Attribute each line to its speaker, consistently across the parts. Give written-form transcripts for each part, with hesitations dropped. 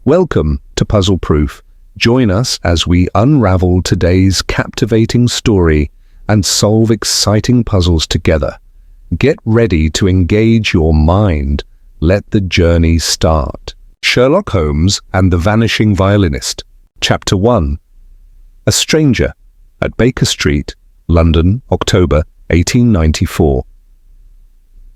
Speaker 1: Welcome to Puzzle Proof. Join us as we unravel today's captivating story and solve exciting puzzles together. Get ready to engage your mind. Let the journey start. Sherlock Holmes and the Vanishing Violinist. Chapter 1. A Stranger at Baker Street, London, October 1894.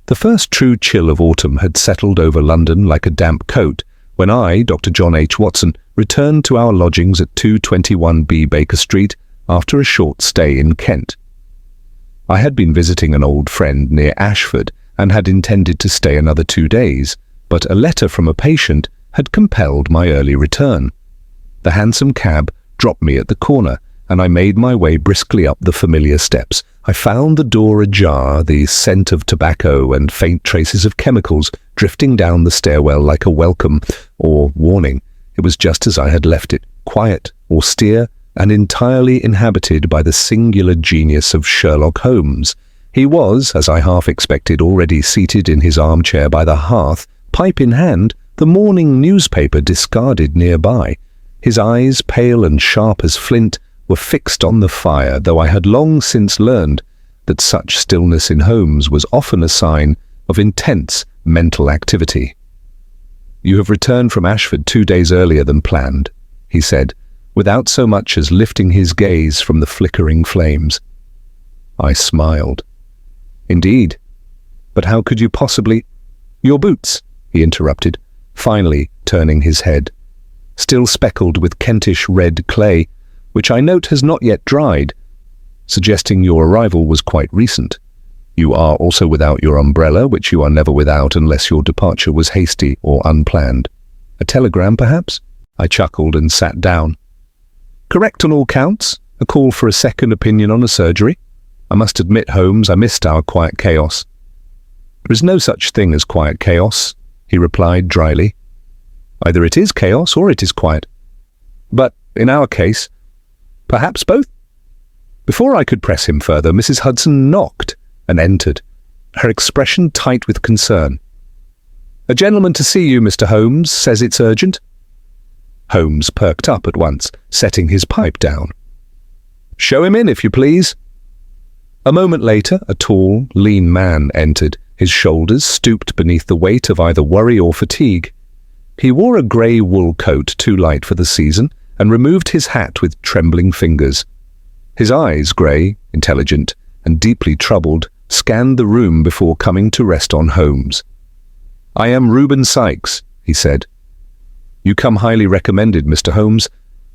Speaker 1: The first true chill of autumn had settled over London like a damp coat when I, Dr. John H. Watson, returned to our lodgings at 221B Baker Street after a short stay in Kent. I had been visiting an old friend near Ashford and had intended to stay another 2 days, but a letter from a patient had compelled my early return. The hansom cab dropped me at the corner, and I made my way briskly up the familiar steps. I found the door ajar, the scent of tobacco and faint traces of chemicals drifting down the stairwell like a welcome or warning. It was just as I had left it, quiet, austere, and entirely inhabited by the singular genius of Sherlock Holmes. He was, as I half expected, already seated in his armchair by the hearth, pipe in hand, the morning newspaper discarded nearby. His eyes, pale and sharp as flint, were fixed on the fire, though I had long since learned that such stillness in Holmes was often a sign of intense mental activity. "You have returned from Ashford 2 days earlier than planned," he said, without so much as lifting his gaze from the flickering flames. I smiled. "Indeed. But how could you possibly—" "Your boots," he interrupted, finally turning his head. "Still speckled with Kentish red clay, which I note has not yet dried, suggesting your arrival was quite recent. You are also without your umbrella, which you are never without unless your departure was hasty or unplanned. A telegram, perhaps?" I chuckled and sat down. "Correct on all counts. A call for a second opinion on a surgery. I must admit, Holmes, I missed our quiet chaos." "There is no such thing as quiet chaos," he replied dryly. "Either it is chaos or it is quiet. But in our case, perhaps both." Before I could press him further, Mrs. Hudson knocked and entered, her expression tight with concern. "A gentleman to see you, Mr. Holmes, says it's urgent." Holmes perked up at once, setting his pipe down. "Show him in, if you please." A moment later, a tall, lean man entered, his shoulders stooped beneath the weight of either worry or fatigue. He wore a grey wool coat too light for the season, and removed his hat with trembling fingers. His eyes, grey, intelligent, and deeply troubled, scanned the room before coming to rest on Holmes. "I am Reuben Sykes," he said. "You come highly recommended, Mr. Holmes.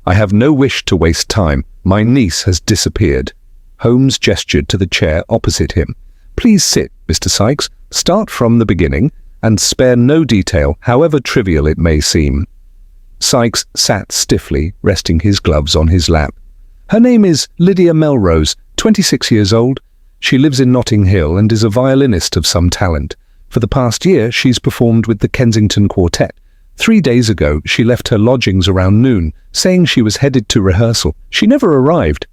Speaker 1: I have no wish to waste time. My niece has disappeared." Holmes gestured to the chair opposite him. "Please sit, Mr. Sykes. Start from the beginning, and spare no detail, however trivial it may seem." Sykes sat stiffly, resting his gloves on his lap. "Her name is Lydia Melrose, 26 years old. She lives in Notting Hill and is a violinist of some talent. For the past year, she's performed with the Kensington Quartet. 3 days ago, she left her lodgings around noon, saying she was headed to rehearsal. She never arrived."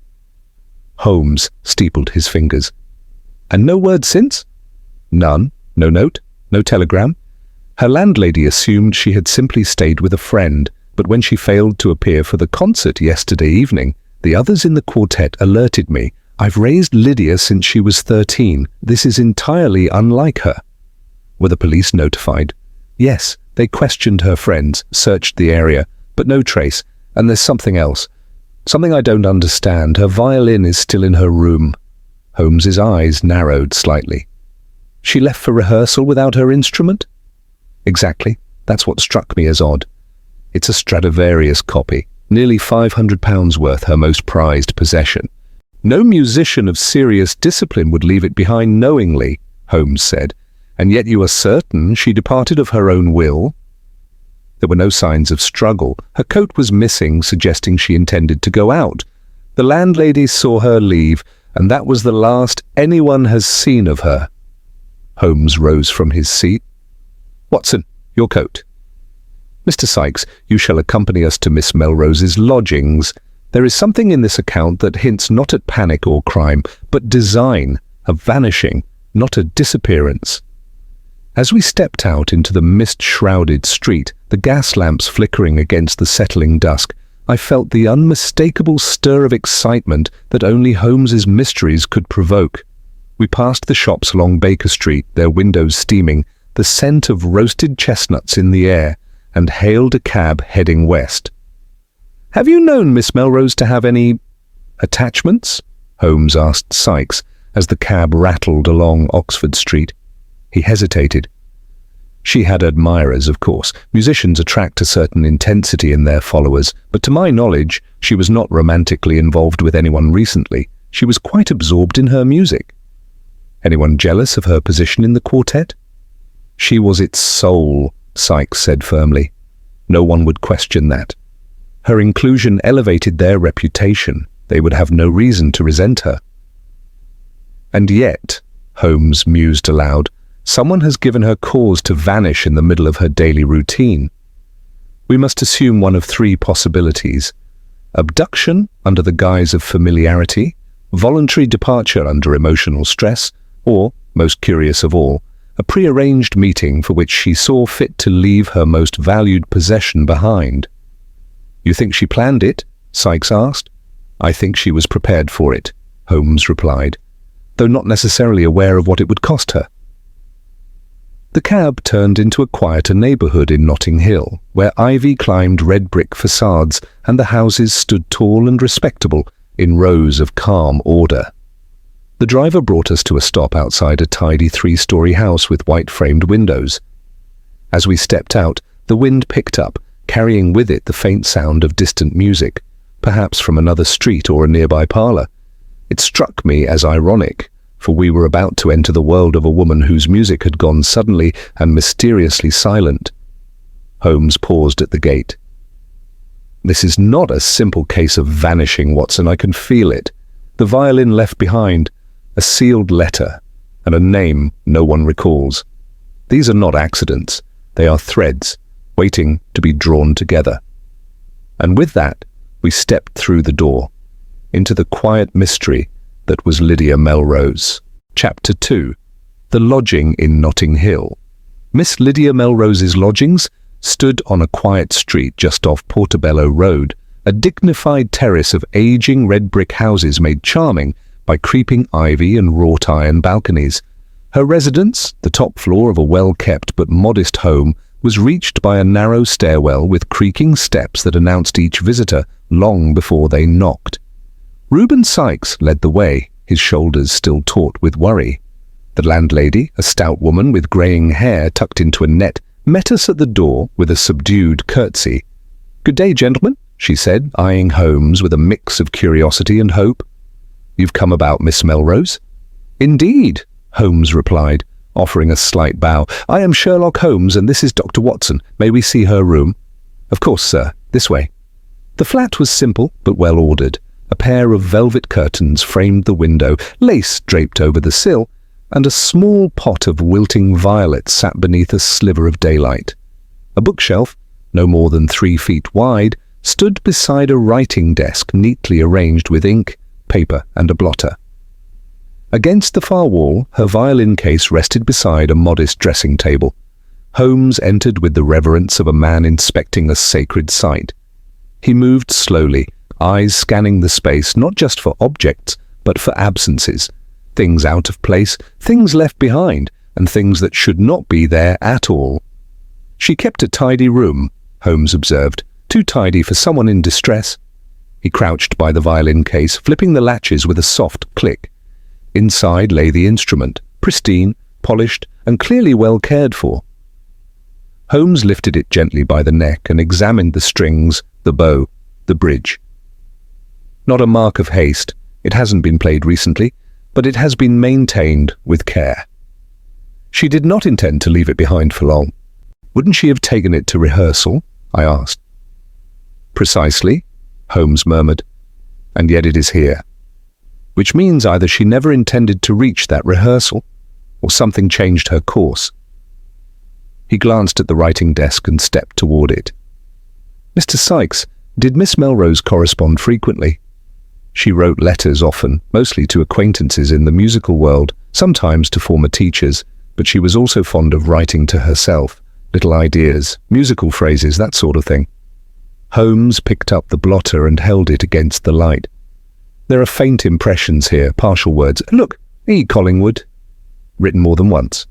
Speaker 1: Holmes steepled his fingers. "And no word since?" "None. No note, no telegram. Her landlady assumed she had simply stayed with a friend, but when she failed to appear for the concert yesterday evening, the others in the quartet alerted me. I've raised Lydia since she was 13. This is entirely unlike her." "Were the police notified?" "Yes, they questioned her friends, searched the area, but no trace. And there's something else. Something I don't understand. Her violin is still in her room." Holmes's eyes narrowed slightly. "She left for rehearsal without her instrument?" "Exactly. That's what struck me as odd. It's a Stradivarius copy, nearly £500 worth, her most prized possession. No musician of serious discipline would leave it behind knowingly," Holmes said. "And yet you are certain she departed of her own will?" There were no signs of struggle. Her coat was missing, suggesting she intended to go out. The landlady saw her leave, and that was the last anyone has seen of her. Holmes rose from his seat. "Watson, your coat." "Mr. Sykes, you shall accompany us to Miss Melrose's lodgings. There is something in this account that hints not at panic or crime, but design, a vanishing, not a disappearance." As we stepped out into the mist-shrouded street, the gas lamps flickering against the settling dusk, I felt the unmistakable stir of excitement that only Holmes's mysteries could provoke. We passed the shops along Baker Street, their windows steaming, the scent of roasted chestnuts in the air, and hailed a cab heading west. "Have you known Miss Melrose to have any attachments?" Holmes asked Sykes as the cab rattled along Oxford Street. He hesitated. She had admirers, of course. Musicians attract a certain intensity in their followers, but to my knowledge, she was not romantically involved with anyone recently. She was quite absorbed in her music. Anyone jealous of her position in the quartet? She was its soul, Sykes said firmly. No one would question that. Her inclusion elevated their reputation. They would have no reason to resent her. And yet, Holmes mused aloud, someone has given her cause to vanish in the middle of her daily routine. We must assume one of three possibilities: abduction under the guise of familiarity, voluntary departure under emotional stress, or, most curious of all, a prearranged meeting for which she saw fit to leave her most valued possession behind. "You think she planned it?" Sykes asked. "I think she was prepared for it," Holmes replied, though not necessarily aware of what it would cost her. The cab turned into a quieter neighbourhood in Notting Hill, where ivy climbed red brick facades and the houses stood tall and respectable in rows of calm order. The driver brought us to a stop outside a tidy three-story house with white-framed windows. As we stepped out, the wind picked up, carrying with it the faint sound of distant music, perhaps from another street or a nearby parlour. It struck me as ironic, for we were about to enter the world of a woman whose music had gone suddenly and mysteriously silent. Holmes paused at the gate. "This is not a simple case of vanishing, Watson. I can feel it. The violin left behind, a sealed letter, and a name no one recalls. These are not accidents. They are threads, waiting to be drawn together." And with that, we stepped through the door, into the quiet mystery that was Lydia Melrose. Chapter 2. The Lodging in Notting Hill. Miss Lydia Melrose's lodgings stood on a quiet street just off Portobello Road, a dignified terrace of aging red brick houses made charming by creeping ivy and wrought iron balconies. Her residence, the top floor of a well-kept but modest home, was reached by a narrow stairwell with creaking steps that announced each visitor long before they knocked. Reuben Sykes led the way, his shoulders still taut with worry. The landlady, a stout woman with greying hair tucked into a net, met us at the door with a subdued curtsy. "Good day, gentlemen," she said, eyeing Holmes with a mix of curiosity and hope. "You've come about Miss Melrose?" "Indeed," Holmes replied, offering a slight bow. "I am Sherlock Holmes, and this is Dr. Watson. May we see her room?" "Of course, sir. This way." The flat was simple but well ordered. A pair of velvet curtains framed the window, lace draped over the sill, and a small pot of wilting violets sat beneath a sliver of daylight. A bookshelf, no more than 3 feet wide, stood beside a writing desk neatly arranged with ink, paper, and a blotter. Against the far wall, her violin case rested beside a modest dressing table. Holmes entered with the reverence of a man inspecting a sacred site. He moved slowly, eyes scanning the space not just for objects, but for absences, things out of place, things left behind, and things that should not be there at all. "She kept a tidy room," Holmes observed, "too tidy for someone in distress." He crouched by the violin case, flipping the latches with a soft click. Inside lay the instrument, pristine, polished, and clearly well cared for. Holmes lifted it gently by the neck and examined the strings, the bow, the bridge. "Not a mark of haste. It hasn't been played recently, but it has been maintained with care." "She did not intend to leave it behind for long. Wouldn't she have taken it to rehearsal?" I asked. "Precisely," Holmes murmured, "and yet it is here. Which means either she never intended to reach that rehearsal, or something changed her course." He glanced at the writing desk and stepped toward it. "Mr. Sykes, did Miss Melrose correspond frequently?" "She wrote letters often, mostly to acquaintances in the musical world, sometimes to former teachers, but she was also fond of writing to herself, little ideas, musical phrases, that sort of thing. Holmes picked up the blotter and held it against the light. There are faint impressions here, partial words. Look, E. Collingwood. Written more than once.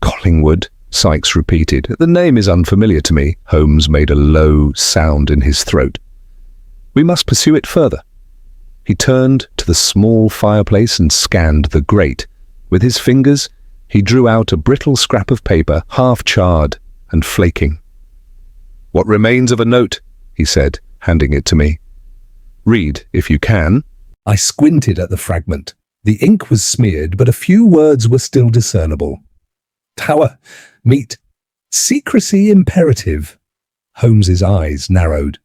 Speaker 1: Collingwood, Sykes repeated. The name is unfamiliar to me. Holmes made a low sound in his throat. We must pursue it further. He turned to the small fireplace and scanned the grate. With his fingers, he drew out a brittle scrap of paper, half charred and flaking. What remains of a note, he said, handing it to me. Read, if you can. I squinted at the fragment. The ink was smeared, but a few words were still discernible. Tower, meet, secrecy imperative. Holmes's eyes narrowed.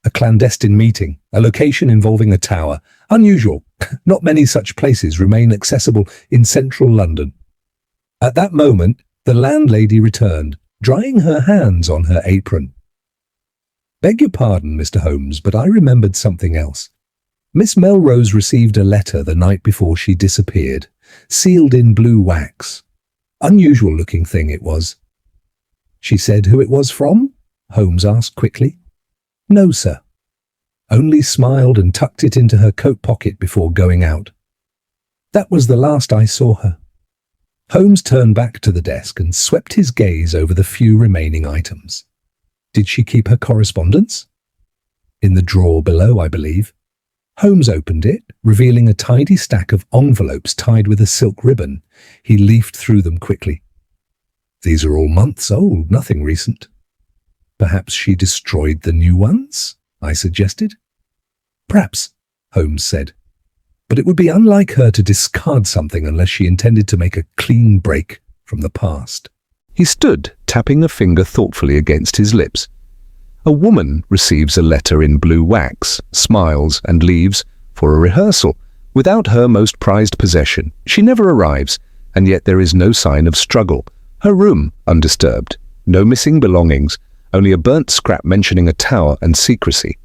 Speaker 1: A clandestine meeting, a location involving a tower. Unusual. Not many such places remain accessible in central London. At that moment, the landlady returned, drying her hands on her apron. Beg your pardon, Mr. Holmes, but I remembered something else. Miss Melrose received a letter the night before she disappeared, sealed in blue wax. Unusual-looking thing it was. She said who it was from? Holmes asked quickly. No, sir. Only smiled and tucked it into her coat pocket before going out. That was the last I saw her. Holmes turned back to the desk and swept his gaze over the few remaining items. Did she keep her correspondence? In the drawer below, I believe. Holmes opened it, revealing a tidy stack of envelopes tied with a silk ribbon. He leafed through them quickly. These are all months old, nothing recent. Perhaps she destroyed the new ones? I suggested. Perhaps, Holmes said. But it would be unlike her to discard something unless she intended to make a clean break from the past. He stood, tapping a finger thoughtfully against his lips. A woman receives a letter in blue wax, smiles and leaves for a rehearsal. Without her most prized possession, she never arrives, and yet there is no sign of struggle. Her room, undisturbed. No missing belongings, only a burnt scrap mentioning a tower and secrecy.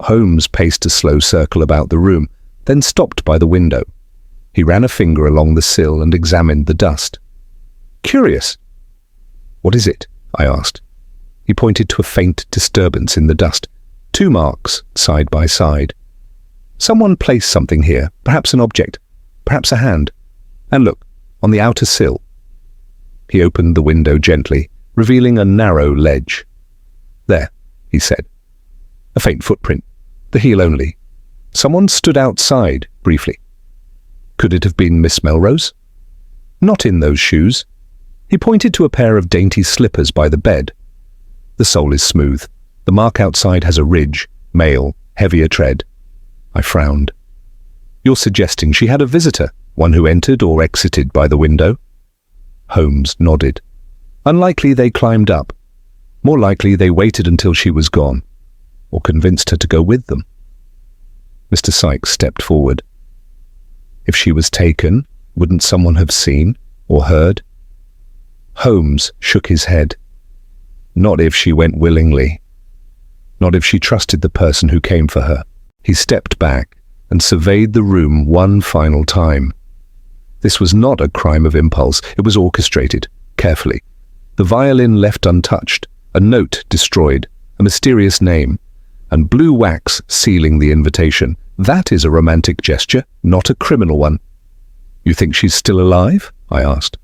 Speaker 1: Holmes paced a slow circle about the room, then stopped by the window. He ran a finger along the sill and examined the dust. Curious. What is it? I asked. He pointed to a faint disturbance in the dust. 2 marks, side by side. Someone placed something here, perhaps an object, perhaps a hand. And look, on the outer sill. He opened the window gently, revealing a narrow ledge. There, he said. A faint footprint, the heel only. Someone stood outside, briefly. Could it have been Miss Melrose? Not in those shoes. He pointed to a pair of dainty slippers by the bed. The sole is smooth. The mark outside has a ridge, male, heavier tread. I frowned. You're suggesting she had a visitor, one who entered or exited by the window? Holmes nodded. Unlikely they climbed up. More likely they waited until she was gone, or convinced her to go with them. Mr. Sykes stepped forward. If she was taken, wouldn't someone have seen or heard? Holmes shook his head. Not if she went willingly. Not if she trusted the person who came for her. He stepped back and surveyed the room one final time. This was not a crime of impulse. It was orchestrated, carefully. The violin left untouched, a note destroyed, a mysterious name, and blue wax sealing the invitation. That is a romantic gesture, not a criminal one. You think she's still alive? I asked.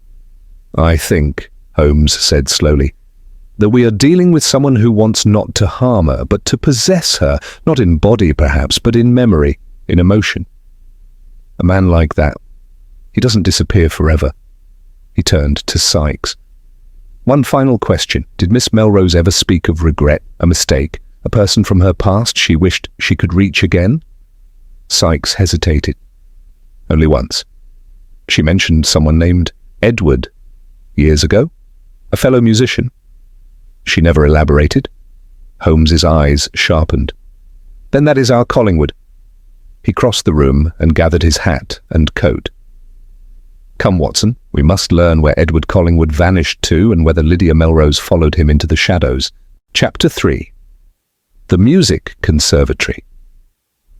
Speaker 1: I think, Holmes said slowly, that we are dealing with someone who wants not to harm her, but to possess her, not in body perhaps, but in memory, in emotion. A man like that, he doesn't disappear forever. He turned to Sykes. One final question. Did Miss Melrose ever speak of regret, a mistake, a person from her past she wished she could reach again? Sykes hesitated. Only once. She mentioned someone named Edward. Years ago? A fellow musician. She never elaborated. Holmes's eyes sharpened. Then that is our Collingwood. He crossed the room and gathered his hat and coat. Come, Watson, we must learn where Edward Collingwood vanished to and whether Lydia Melrose followed him into the shadows. Chapter 3. The Music Conservatory.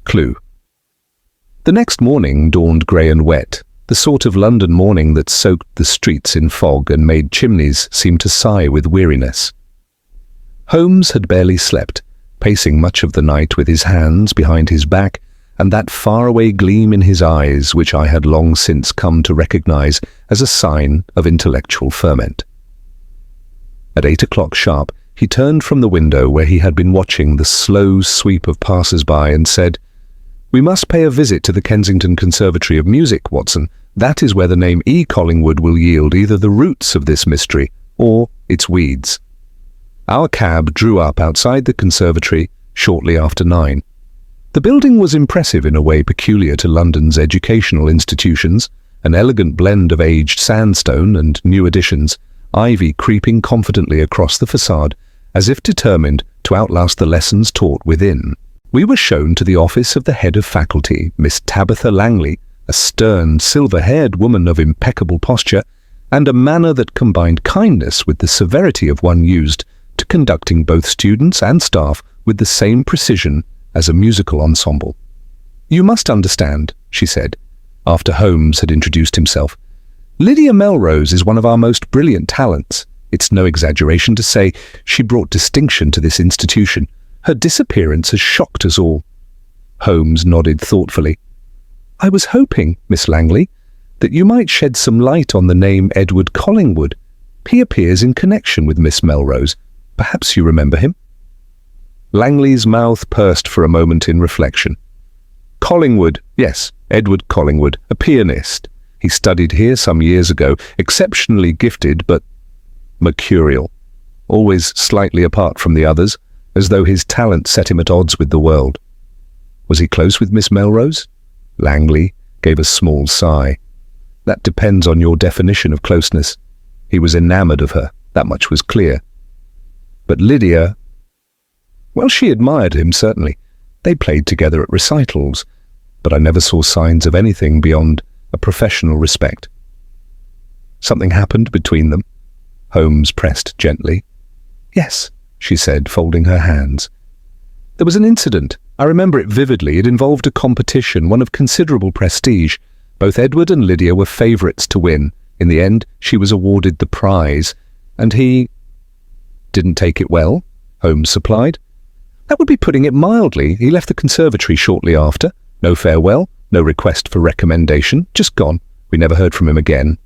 Speaker 1: Clue. The next morning dawned grey and wet. the sort of London morning that soaked the streets in fog and made chimneys seem to sigh with weariness. Holmes had barely slept, pacing much of the night with his hands behind his back and that faraway gleam in his eyes which I had long since come to recognize as a sign of intellectual ferment. At 8 o'clock sharp, he turned from the window where he had been watching the slow sweep of passers-by and said, "We must pay a visit to the Kensington Conservatory of Music, Watson. That is where the name E. Collingwood will yield either the roots of this mystery or its weeds." Our cab drew up outside the conservatory shortly after 9. The building was impressive in a way peculiar to London's educational institutions, an elegant blend of aged sandstone and new additions, ivy creeping confidently across the facade, as if determined to outlast the lessons taught within. We were shown to the office of the head of faculty, Miss Tabitha Langley, a stern, silver-haired woman of impeccable posture, and a manner that combined kindness with the severity of one used to conducting both students and staff with the same precision as a musical ensemble. "You must understand," she said, after Holmes had introduced himself. "Lydia Melrose is one of our most brilliant talents. It's no exaggeration to say she brought distinction to this institution. Her disappearance has shocked us all." Holmes nodded thoughtfully. "I was hoping, Miss Langley, that you might shed some light on the name Edward Collingwood. He appears in connection with Miss Melrose. Perhaps you remember him?" Langley's mouth pursed for a moment in reflection. "Collingwood, yes, Edward Collingwood, a pianist. He studied here some years ago, exceptionally gifted but mercurial, always slightly apart from the others, as though his talent set him at odds with the world." "Was he close with Miss Melrose?" Langley gave a small sigh. "That depends on your definition of closeness. He was enamored of her, that much was clear. But Lydia, well, she admired him, certainly. They played together at recitals, but I never saw signs of anything beyond a professional respect." "Something happened between them?" Holmes pressed gently. "Yes," she said, folding her hands. "There was an incident. I remember it vividly. It involved a competition, one of considerable prestige. Both Edward and Lydia were favourites to win. In the end, she was awarded the prize, and he didn't take it well," Holmes supplied. "That would be putting it mildly. He left the conservatory shortly after. No farewell, no request for recommendation, just gone. We never heard from him again."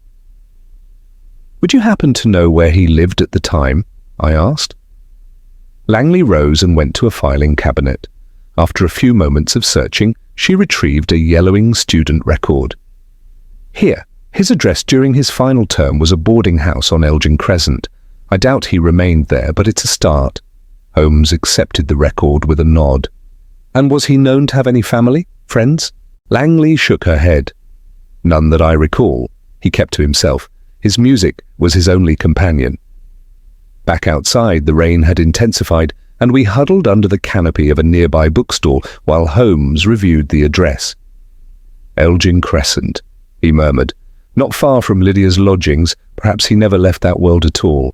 Speaker 1: "Would you happen to know where he lived at the time?" I asked. Langley rose and went to a filing cabinet. After a few moments of searching, she retrieved a yellowing student record. "Here, his address during his final term was a boarding house on Elgin Crescent. I doubt he remained there, but it's a start." Holmes accepted the record with a nod. "And was he known to have any family? Friends?" Langley shook her head. "None that I recall. He kept to himself. His music was his only companion." Back outside, the rain had intensified, and we huddled under the canopy of a nearby bookstall while Holmes reviewed the address. "Elgin Crescent," he murmured. "Not far from Lydia's lodgings. Perhaps he never left that world at all."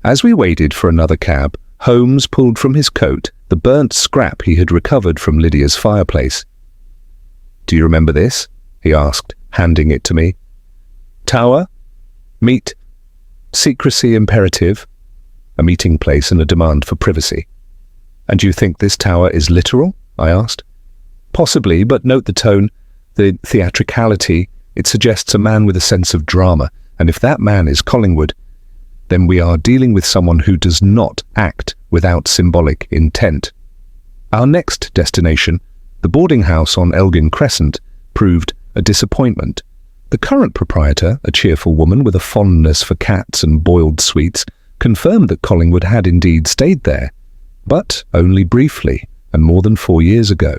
Speaker 1: As we waited for another cab, Holmes pulled from his coat the burnt scrap he had recovered from Lydia's fireplace. "Do you remember this?" he asked, handing it to me. "Tower, meet, secrecy imperative, a meeting place and a demand for privacy." "And you think this tower is literal?" I asked. "Possibly, but note the tone, the theatricality. It suggests a man with a sense of drama, and if that man is Collingwood, then we are dealing with someone who does not act without symbolic intent." Our next destination, the boarding house on Elgin Crescent, proved a disappointment. The current proprietor, a cheerful woman with a fondness for cats and boiled sweets, confirmed that Collingwood had indeed stayed there, but only briefly and more than 4 years ago.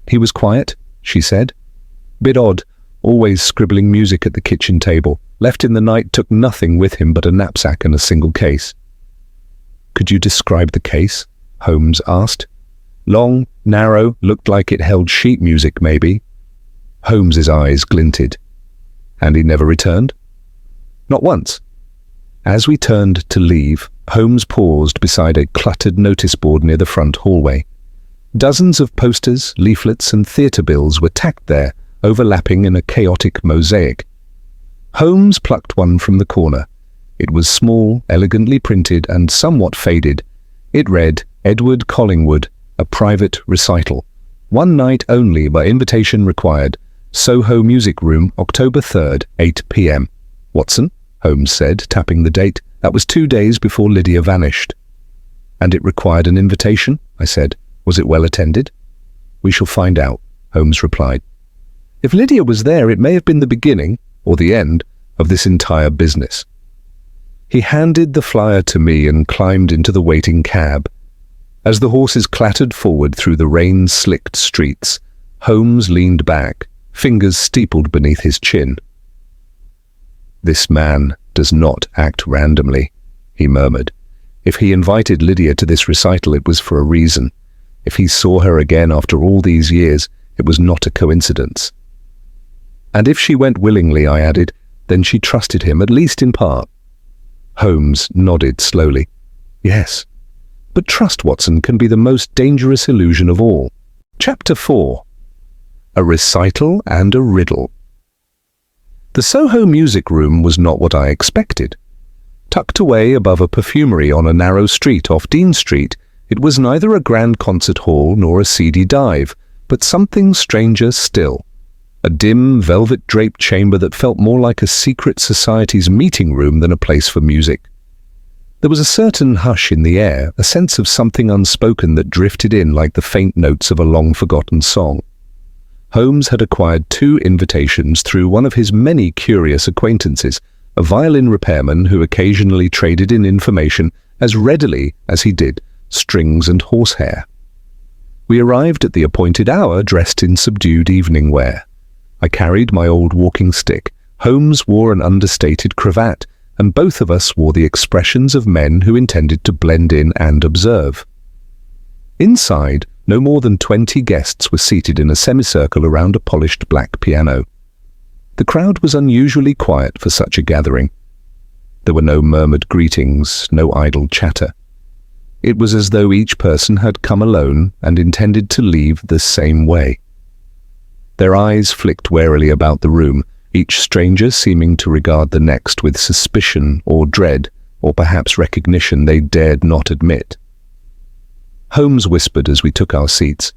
Speaker 1: "He was quiet," she said. "Bit odd, always scribbling music at the kitchen table. Left in the night, took nothing with him but a knapsack and a single case." "Could you describe the case?" Holmes asked. "Long, narrow, looked like it held sheet music, maybe." Holmes's eyes glinted. "And he never returned?" "Not once." As we turned to leave, Holmes paused beside a cluttered notice board near the front hallway. Dozens of posters, leaflets, and theatre bills were tacked there, overlapping in a chaotic mosaic. Holmes plucked one from the corner. It was small, elegantly printed, and somewhat faded. It read, "Edward Collingwood, a private recital. One night only by invitation required. Soho Music Room, October 3rd, 8 p.m. "Watson," Holmes said, tapping the date. "That was 2 days before Lydia vanished." "And it required an invitation?" I said. "Was it well attended?" "We shall find out," Holmes replied. "If Lydia was there, it may have been the beginning, or the end, of this entire business." He handed the flyer to me and climbed into the waiting cab. As the horses clattered forward through the rain-slicked streets, Holmes leaned back, fingers steepled beneath his chin. "This man does not act randomly," he murmured. "If he invited Lydia to this recital, it was for a reason. If he saw her again after all these years, it was not a coincidence. And if she went willingly," I added, "then she trusted him, at least in part." Holmes nodded slowly. "Yes. But trust, Watson, can be the most dangerous illusion of all." Chapter 4. A Recital and a Riddle. The Soho Music Room was not what I expected. Tucked away above a perfumery on a narrow street off Dean Street, it was neither a grand concert hall nor a seedy dive, but something stranger still. A dim, velvet-draped chamber that felt more like a secret society's meeting room than a place for music. There was a certain hush in the air, a sense of something unspoken that drifted in like the faint notes of a long-forgotten song. Holmes had acquired 2 invitations through one of his many curious acquaintances, a violin repairman who occasionally traded in information as readily as he did strings and horsehair. We arrived at the appointed hour dressed in subdued evening wear. I carried my old walking stick. Holmes wore an understated cravat, and both of us wore the expressions of men who intended to blend in and observe. Inside, no more than 20 guests were seated in a semicircle around a polished black piano. The crowd was unusually quiet for such a gathering. There were no murmured greetings, no idle chatter. It was as though each person had come alone and intended to leave the same way. Their eyes flicked warily about the room, each stranger seeming to regard the next with suspicion or dread, or perhaps recognition they dared not admit. Holmes whispered as we took our seats.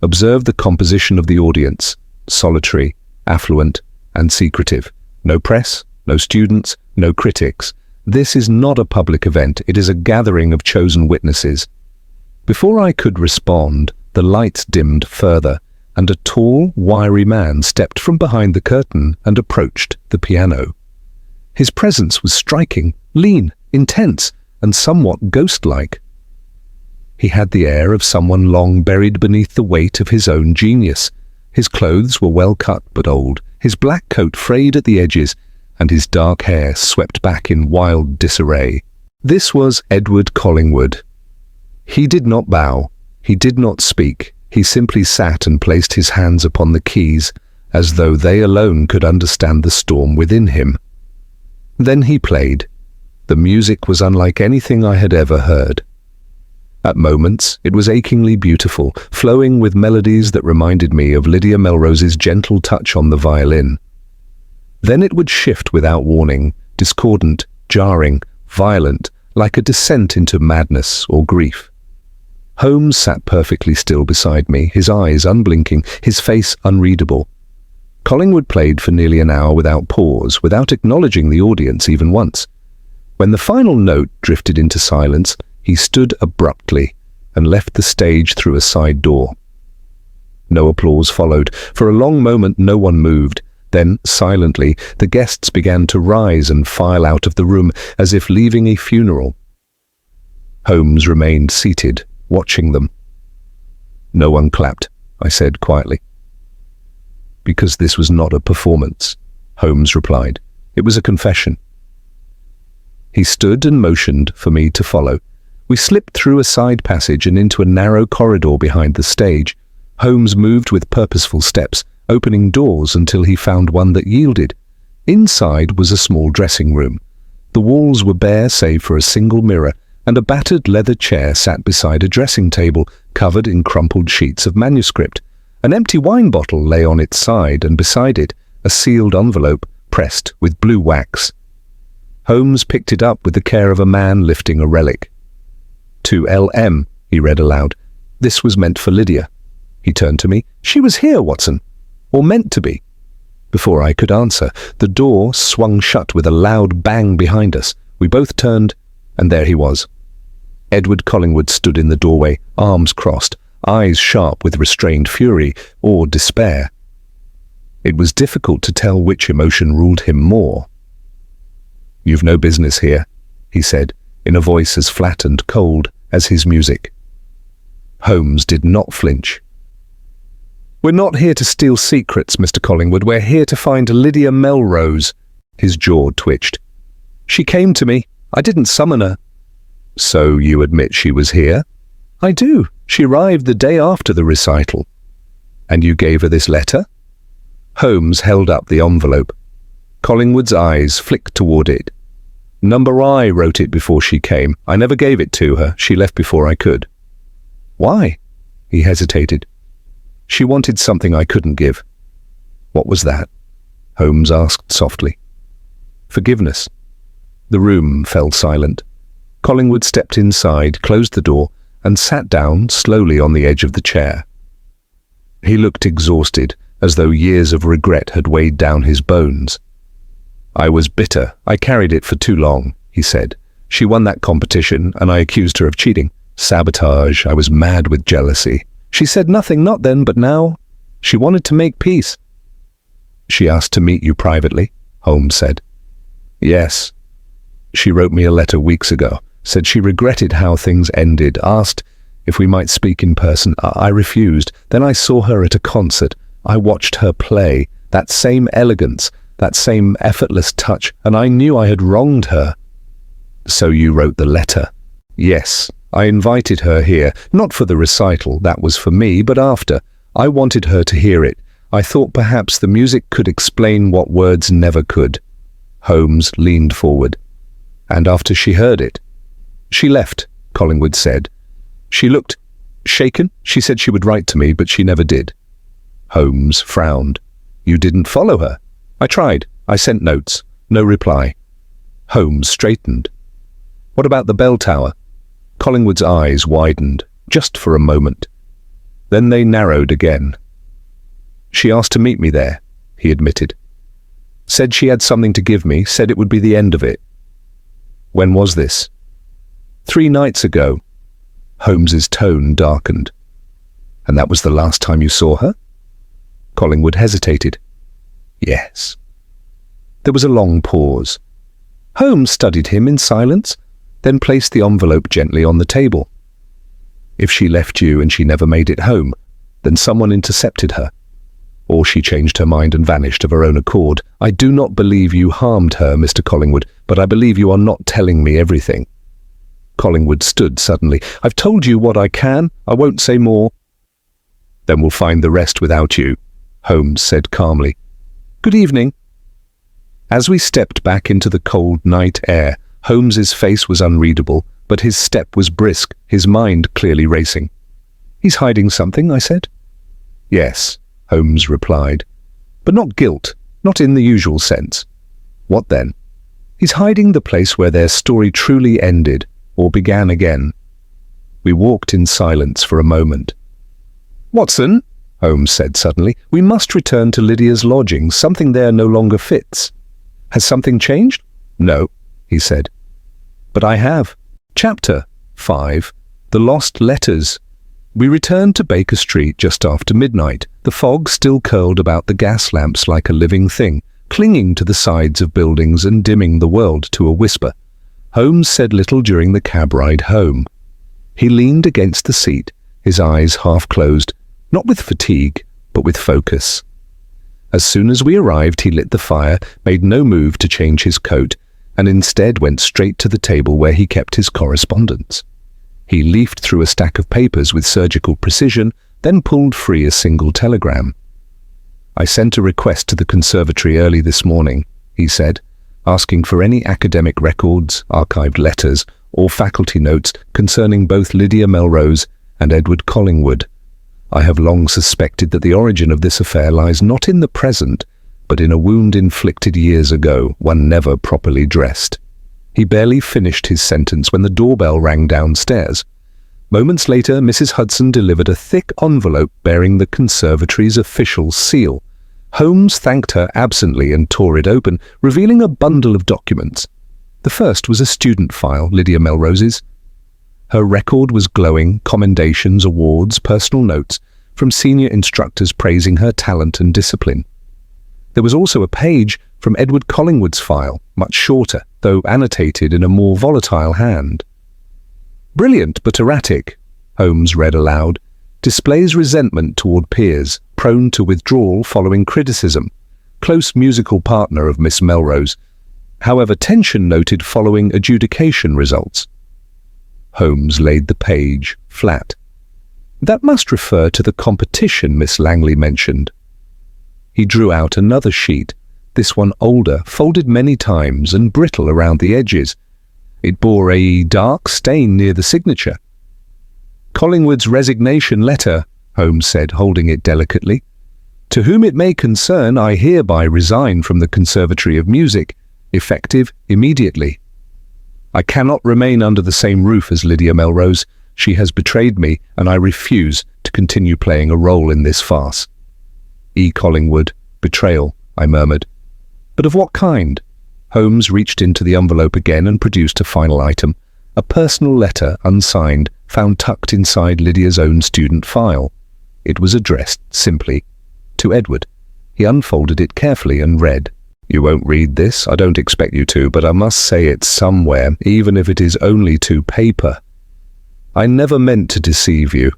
Speaker 1: "Observe the composition of the audience, solitary, affluent, and secretive. No press, no students, no critics. This is not a public event, it is a gathering of chosen witnesses." Before I could respond, the lights dimmed further, and a tall, wiry man stepped from behind the curtain and approached the piano. His presence was striking, lean, intense, and somewhat ghost-like. He had the air of someone long buried beneath the weight of his own genius. His clothes were well cut but old, his black coat frayed at the edges, and his dark hair swept back in wild disarray. This was Edward Collingwood. He did not bow, he did not speak. He simply sat and placed his hands upon the keys, as though they alone could understand the storm within him. Then he played. The music was unlike anything I had ever heard. At moments, it was achingly beautiful, flowing with melodies that reminded me of Lydia Melrose's gentle touch on the violin. Then it would shift without warning, discordant, jarring, violent, like a descent into madness or grief. Holmes sat perfectly still beside me, his eyes unblinking, his face unreadable. Collingwood played for nearly an hour without pause, without acknowledging the audience even once. When the final note drifted into silence, he stood abruptly and left the stage through a side door. No applause followed. For a long moment no one moved. Then, silently, the guests began to rise and file out of the room as if leaving a funeral. Holmes remained seated, watching them. "No one clapped," I said quietly. "Because this was not a performance," Holmes replied. "It was a confession." He stood and motioned for me to follow. We slipped through a side passage and into a narrow corridor behind the stage. Holmes moved with purposeful steps, opening doors until he found one that yielded. Inside was a small dressing room. The walls were bare save for a single mirror, and a battered leather chair sat beside a dressing table covered in crumpled sheets of manuscript. An empty wine bottle lay on its side, and beside it, a sealed envelope pressed with blue wax. Holmes picked it up with the care of a man lifting a relic. "To L.M.," he read aloud. "This was meant for Lydia." He turned to me. "She was here, Watson. Or meant to be." Before I could answer, the door swung shut with a loud bang behind us. We both turned, and there he was. Edward Collingwood stood in the doorway, arms crossed, eyes sharp with restrained fury or despair. It was difficult to tell which emotion ruled him more. "You've no business here," he said, in a voice as flat and cold as his music. Holmes did not flinch. "We're not here to steal secrets, Mr. Collingwood. We're here to find Lydia Melrose." His jaw twitched. "She came to me. I didn't summon her." "So you admit she was here?" "I do. She arrived the day after the recital." "And you gave her this letter?" Holmes held up the envelope. Collingwood's eyes flicked toward it. "Number I wrote it before she came. I never gave it to her. She left before I could." "Why?" He hesitated. "She wanted something I couldn't give." "What was that?" Holmes asked softly. "Forgiveness." The room fell silent. Collingwood stepped inside, closed the door, and sat down slowly on the edge of the chair. He looked exhausted, as though years of regret had weighed down his bones. "I was bitter. I carried it for too long," he said. "She won that competition, and I accused her of cheating. Sabotage. I was mad with jealousy. She said nothing, not then, but now. She wanted to make peace." "She asked to meet you privately," Holmes said. "Yes. She wrote me a letter weeks ago, said she regretted how things ended, asked if we might speak in person. I refused. Then I saw her at a concert. I watched her play, that same elegance, that same effortless touch, and I knew I had wronged her." "So you wrote the letter?" "Yes. I invited her here, not for the recital, that was for me, but after. I wanted her to hear it. I thought perhaps the music could explain what words never could." Holmes leaned forward. "And after she heard it?" "She left," Collingwood said. "She looked shaken. She said she would write to me, but she never did." Holmes frowned. "You didn't follow her?" "I tried. I sent notes. No reply." Holmes straightened. "What about the bell tower?" Collingwood's eyes widened, just for a moment. Then they narrowed again. "She asked to meet me there," he admitted. "Said she had something to give me, said it would be the end of it." "When was this?" 3 nights ago." Holmes's tone darkened. "And that was the last time you saw her?" Collingwood hesitated. "Yes." There was a long pause. Holmes studied him in silence, then placed the envelope gently on the table. "If she left you and she never made it home, then someone intercepted her. Or she changed her mind and vanished of her own accord. I do not believe you harmed her, Mr. Collingwood, but I believe you are not telling me everything." Collingwood stood suddenly. "I've told you what I can. I won't say more." "Then we'll find the rest without you," Holmes said calmly. "Good evening." As we stepped back into the cold night air, Holmes's face was unreadable, but his step was brisk, his mind clearly racing. "He's hiding something," I said. "Yes," Holmes replied. "But not guilt, not in the usual sense." "What then?" "He's hiding the place where their story truly ended, or began again." We walked in silence for a moment. "Watson," Holmes said suddenly, "we must return to Lydia's lodging. Something there no longer fits." "Has something changed?" "No," he said. "But I have. Chapter 5. The Lost Letters." We returned to Baker Street just after midnight. The fog still curled about the gas lamps like a living thing, clinging to the sides of buildings and dimming the world to a whisper. Holmes said little during the cab ride home. He leaned against the seat, his eyes half closed, not with fatigue, but with focus. As soon as we arrived, he lit the fire, made no move to change his coat, and instead went straight to the table where he kept his correspondence. He leafed through a stack of papers with surgical precision, then pulled free a single telegram. "I sent a request to the conservatory early this morning," he said, "asking for any academic records, archived letters, or faculty notes concerning both Lydia Melrose and Edward Collingwood. I have long suspected that the origin of this affair lies not in the present, but in a wound inflicted years ago, one never properly dressed." He barely finished his sentence when the doorbell rang downstairs. Moments later, Mrs. Hudson delivered a thick envelope bearing the conservatory's official seal. Holmes thanked her absently and tore it open, revealing a bundle of documents. The first was a student file, Lydia Melrose's. Her record was glowing: commendations, awards, personal notes from senior instructors praising her talent and discipline. There was also a page from Edward Collingwood's file, much shorter, though annotated in a more volatile hand. "Brilliant but erratic," Holmes read aloud. "Displays resentment toward peers, prone to withdrawal following criticism. Close musical partner of Miss Melrose. However, tension noted following adjudication results." Holmes laid the page flat. "That must refer to the competition Miss Langley mentioned." He drew out another sheet, this one older, folded many times and brittle around the edges. It bore a dark stain near the signature. "Collingwood's resignation letter," Holmes said, holding it delicately. "To whom it may concern, I hereby resign from the Conservatory of Music, effective immediately. I cannot remain under the same roof as Lydia Melrose. She has betrayed me, and I refuse to continue playing a role in this farce." "E. Collingwood, betrayal," I murmured. "But of what kind?" Holmes reached into the envelope again and produced a final item, a personal letter, unsigned, found tucked inside Lydia's own student file. It was addressed simply to Edward. He unfolded it carefully and read, "You won't read this, I don't expect you to, but I must say it somewhere, even if it is only to paper. I never meant to deceive you.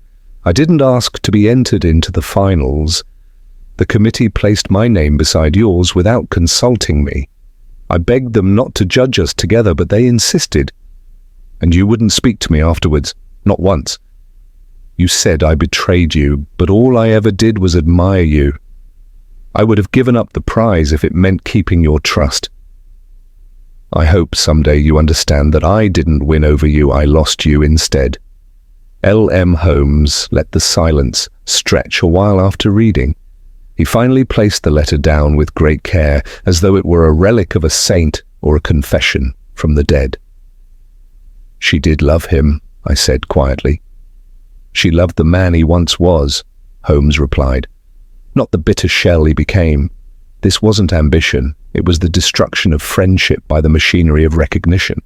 Speaker 1: I didn't ask to be entered into the finals. The committee placed my name beside yours without consulting me. I begged them not to judge us together, but they insisted. And you wouldn't speak to me afterwards, not once. You said I betrayed you, but all I ever did was admire you. I would have given up the prize if it meant keeping your trust. I hope someday you understand that I didn't win over you, I lost you instead." L.M. Holmes let the silence stretch a while after reading. He finally placed the letter down with great care, as though it were a relic of a saint or a confession from the dead. "She did love him," I said quietly. "She loved the man he once was," Holmes replied. "Not the bitter shell he became. This wasn't ambition, it was the destruction of friendship by the machinery of recognition.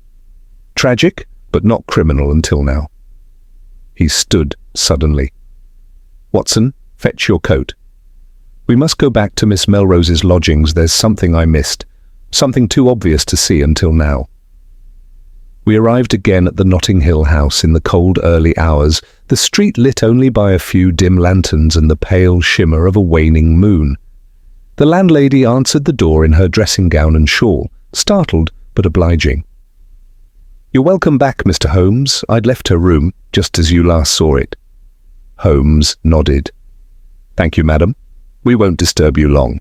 Speaker 1: Tragic, but not criminal until now." He stood suddenly. "Watson, fetch your coat. We must go back to Miss Melrose's lodgings. There's something I missed, something too obvious to see until now." We arrived again at the Notting Hill house in the cold early hours, the street lit only by a few dim lanterns and the pale shimmer of a waning moon. The landlady answered the door in her dressing gown and shawl, startled but obliging. "You're welcome back, Mr. Holmes. I'd left her room, just as you last saw it." Holmes nodded. "Thank you, madam. We won't disturb you long."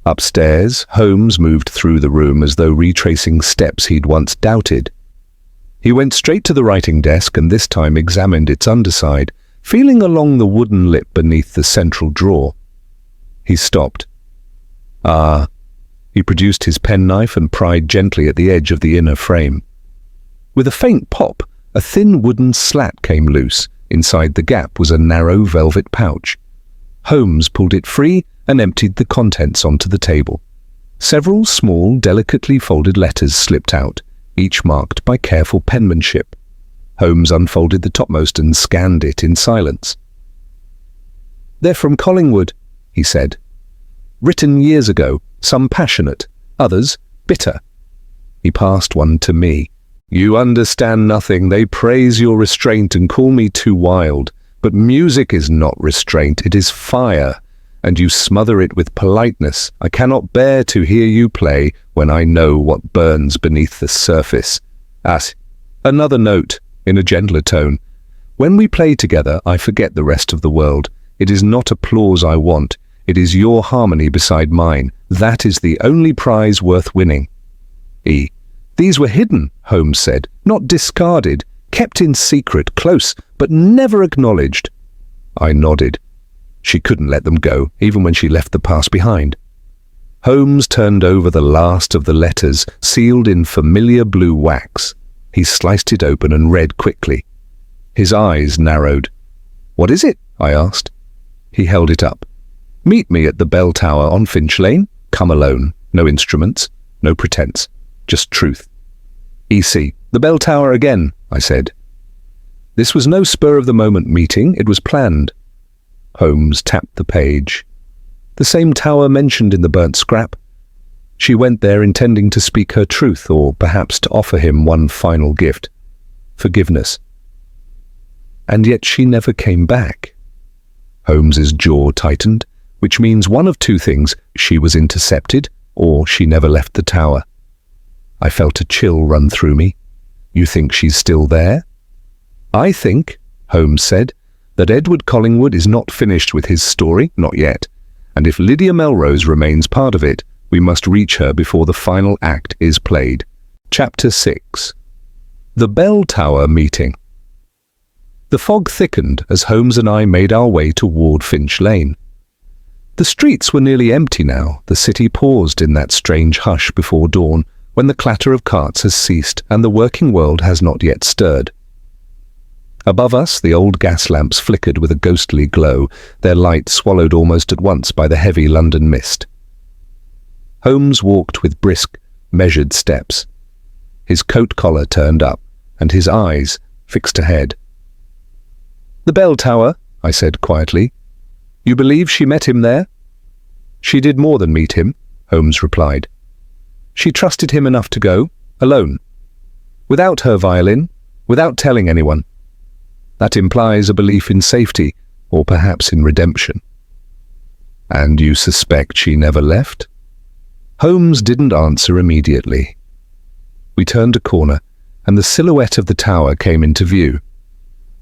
Speaker 1: Upstairs, Holmes moved through the room as though retracing steps he'd once doubted. He went straight to the writing desk and this time examined its underside, feeling along the wooden lip beneath the central drawer. He stopped. He produced his penknife and pried gently at the edge of the inner frame. With a faint pop, a thin wooden slat came loose. Inside the gap was a narrow velvet pouch. Holmes pulled it free and emptied the contents onto the table. Several small, delicately folded letters slipped out, each marked by careful penmanship. Holmes unfolded the topmost and scanned it in silence. "They're from Collingwood," he said. "Written years ago, some passionate, others bitter." He passed one to me. "You understand nothing. They praise your restraint and call me too wild. But music is not restraint, it is fire, and you smother it with politeness. I cannot bear to hear you play when I know what burns beneath the surface. Another note, in a gentler tone. When we play together, I forget the rest of the world. It is not applause I want, it is your harmony beside mine. That is the only prize worth winning." "These were hidden," Holmes said, "not discarded. Kept in secret, close, but never acknowledged." I nodded. She couldn't let them go, even when she left the past behind. Holmes turned over the last of the letters, sealed in familiar blue wax. He sliced it open and read quickly. His eyes narrowed. "What is it?" I asked. He held it up. "Meet me at the bell tower on Finch Lane. Come alone. No instruments. No pretense. Just truth. EC. The bell tower again," I said. This was no spur-of-the-moment meeting. It was planned. Holmes tapped the page. The same tower mentioned in the burnt scrap. She went there intending to speak her truth, or perhaps to offer him one final gift. Forgiveness. And yet she never came back. Holmes's jaw tightened, which means one of two things: she was intercepted, or she never left the tower. I felt a chill run through me. "You think she's still there?" "I think," Holmes said, "that Edward Collingwood is not finished with his story, not yet. And if Lydia Melrose remains part of it, we must reach her before the final act is played." Chapter 6. The Bell Tower Meeting. The fog thickened as Holmes and I made our way toward Finch Lane. The streets were nearly empty now. The city paused in that strange hush before dawn, when the clatter of carts has ceased and the working world has not yet stirred. Above us, the old gas lamps flickered with a ghostly glow, their light swallowed almost at once by the heavy London mist. Holmes walked with brisk, measured steps. His coat collar turned up, and his eyes fixed ahead. "The bell tower," I said quietly. "You believe she met him there?" "She did more than meet him," Holmes replied. "She trusted him enough to go, alone. Without her violin, without telling anyone. That implies a belief in safety, or perhaps in redemption." "And you suspect she never left?" Holmes didn't answer immediately. We turned a corner, and the silhouette of the tower came into view.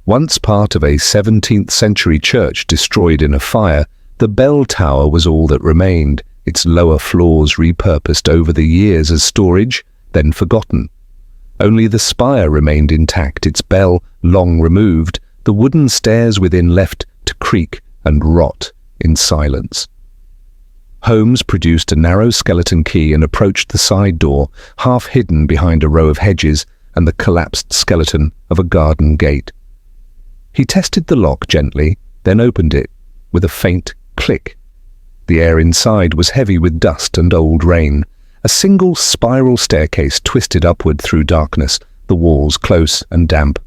Speaker 1: Once part of a 17th century church destroyed in a fire, the bell tower was all that remained, its lower floors repurposed over the years as storage, then forgotten. Only the spire remained intact, its bell long removed, the wooden stairs within left to creak and rot in silence. Holmes produced a narrow skeleton key and approached the side door, half hidden behind a row of hedges and the collapsed skeleton of a garden gate. He tested the lock gently, then opened it, with a faint click. The air inside was heavy with dust and old rain. A single spiral staircase twisted upward through darkness, the walls close and damp.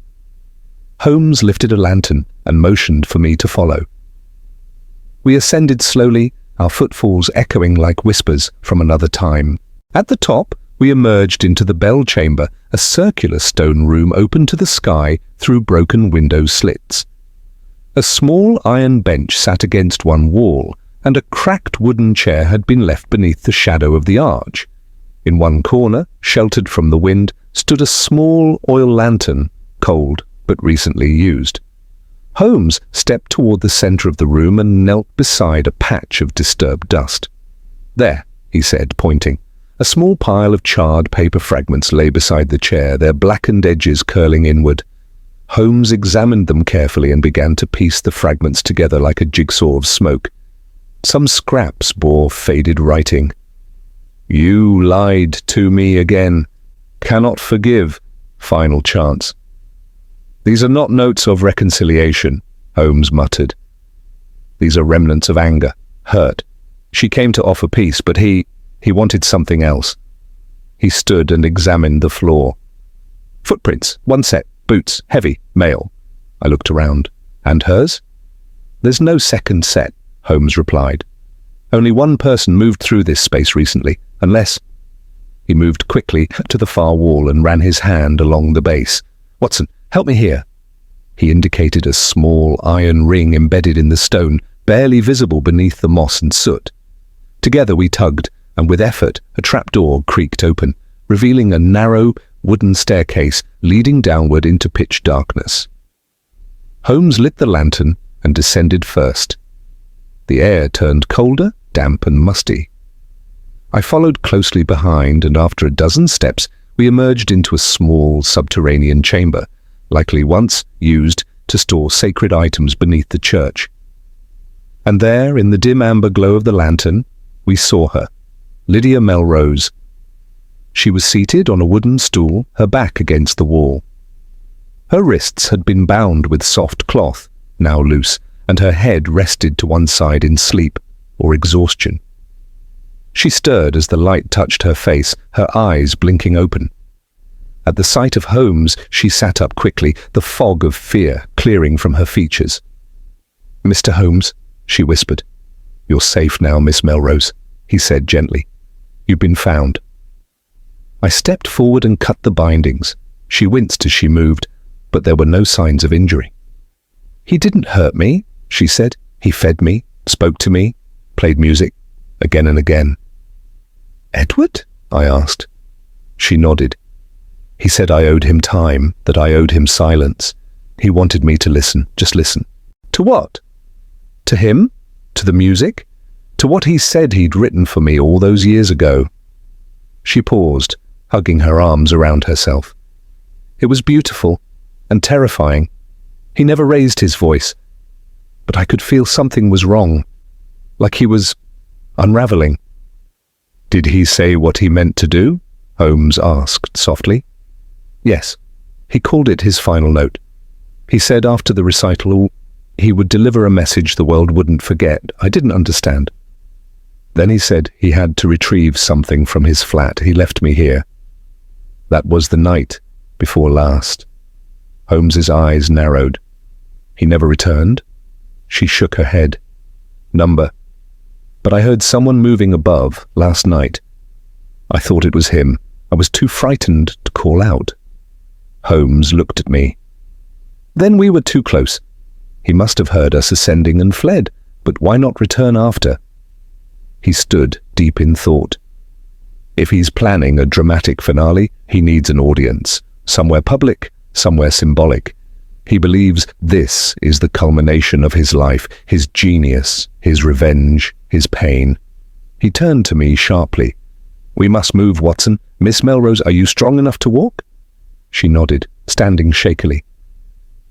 Speaker 1: Holmes lifted a lantern and motioned for me to follow. We ascended slowly, our footfalls echoing like whispers from another time. At the top, we emerged into the bell chamber, a circular stone room open to the sky through broken window slits. A small iron bench sat against one wall, and a cracked wooden chair had been left beneath the shadow of the arch. In one corner, sheltered from the wind, stood a small oil lantern, cold but recently used. Holmes stepped toward the center of the room and knelt beside a patch of disturbed dust. "There," he said, pointing. A small pile of charred paper fragments lay beside the chair, their blackened edges curling inward. Holmes examined them carefully and began to piece the fragments together like a jigsaw of smoke. Some scraps bore faded writing. "You lied to me again. Cannot forgive. Final chance." "These are not notes of reconciliation," Holmes muttered. "These are remnants of anger, hurt. She came to offer peace, but he wanted something else." He stood and examined the floor. "Footprints, one set, boots, heavy, male." I looked around. "And hers?" "There's no second set," Holmes replied. "Only one person moved through this space recently, unless—" He moved quickly to the far wall and ran his hand along the base. "Watson, help me here." He indicated a small iron ring embedded in the stone, barely visible beneath the moss and soot. Together we tugged, and with effort a trapdoor creaked open, revealing a narrow wooden staircase leading downward into pitch darkness. Holmes lit the lantern and descended first. The air turned colder, damp and musty. I followed closely behind, and after a dozen steps we emerged into a small subterranean chamber, likely once used to store sacred items beneath the church. And there, in the dim amber glow of the lantern, we saw her, Lydia Melrose. She was seated on a wooden stool, her back against the wall. Her wrists had been bound with soft cloth, now loose, and her head rested to one side in sleep or exhaustion. She stirred as the light touched her face, her eyes blinking open. At the sight of Holmes, she sat up quickly, the fog of fear clearing from her features. "Mr. Holmes," she whispered. "You're safe now, Miss Melrose," he said gently. "You've been found." I stepped forward and cut the bindings. She winced as she moved, but there were no signs of injury. "He didn't hurt me," she said. "He fed me, spoke to me, played music, again and again." "Edward?" I asked. She nodded. "He said I owed him time, that I owed him silence. He wanted me to listen, just listen." "To what?" "To him, to the music, to what he said he'd written for me all those years ago." She paused, hugging her arms around herself. "It was beautiful and terrifying. He never raised his voice, but I could feel something was wrong, like he was unraveling." "Did he say what he meant to do?" Holmes asked softly. "Yes. He called it his final note. He said after the recital he would deliver a message the world wouldn't forget. I didn't understand. Then he said he had to retrieve something from his flat. He left me here. That was the night before last." Holmes's eyes narrowed. "He never returned?" She shook her head. "Number. But I heard someone moving above last night. I thought it was him. I was too frightened to call out." Holmes looked at me. "Then we were too close. He must have heard us ascending and fled, but why not return after?" He stood deep in thought. "If he's planning a dramatic finale, he needs an audience, somewhere public, somewhere symbolic. He believes this is the culmination of his life, his genius, his revenge, his pain." He turned to me sharply. "We must move, Watson. Miss Melrose, are you strong enough to walk?" She nodded, standing shakily.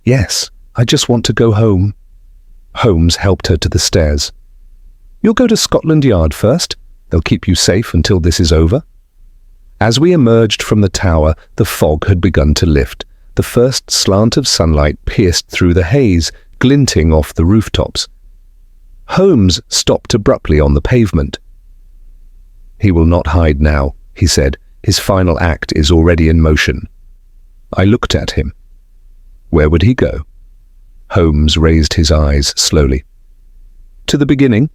Speaker 1: "Yes, I just want to go home." Holmes helped her to the stairs. "You'll go to Scotland Yard first. They'll keep you safe until this is over." As we emerged from the tower, the fog had begun to lift. The first slant of sunlight pierced through the haze, glinting off the rooftops. Holmes stopped abruptly on the pavement. "He will not hide now," he said. "His final act is already in motion." I looked at him. Where would he go? Holmes raised his eyes slowly. "To the beginning.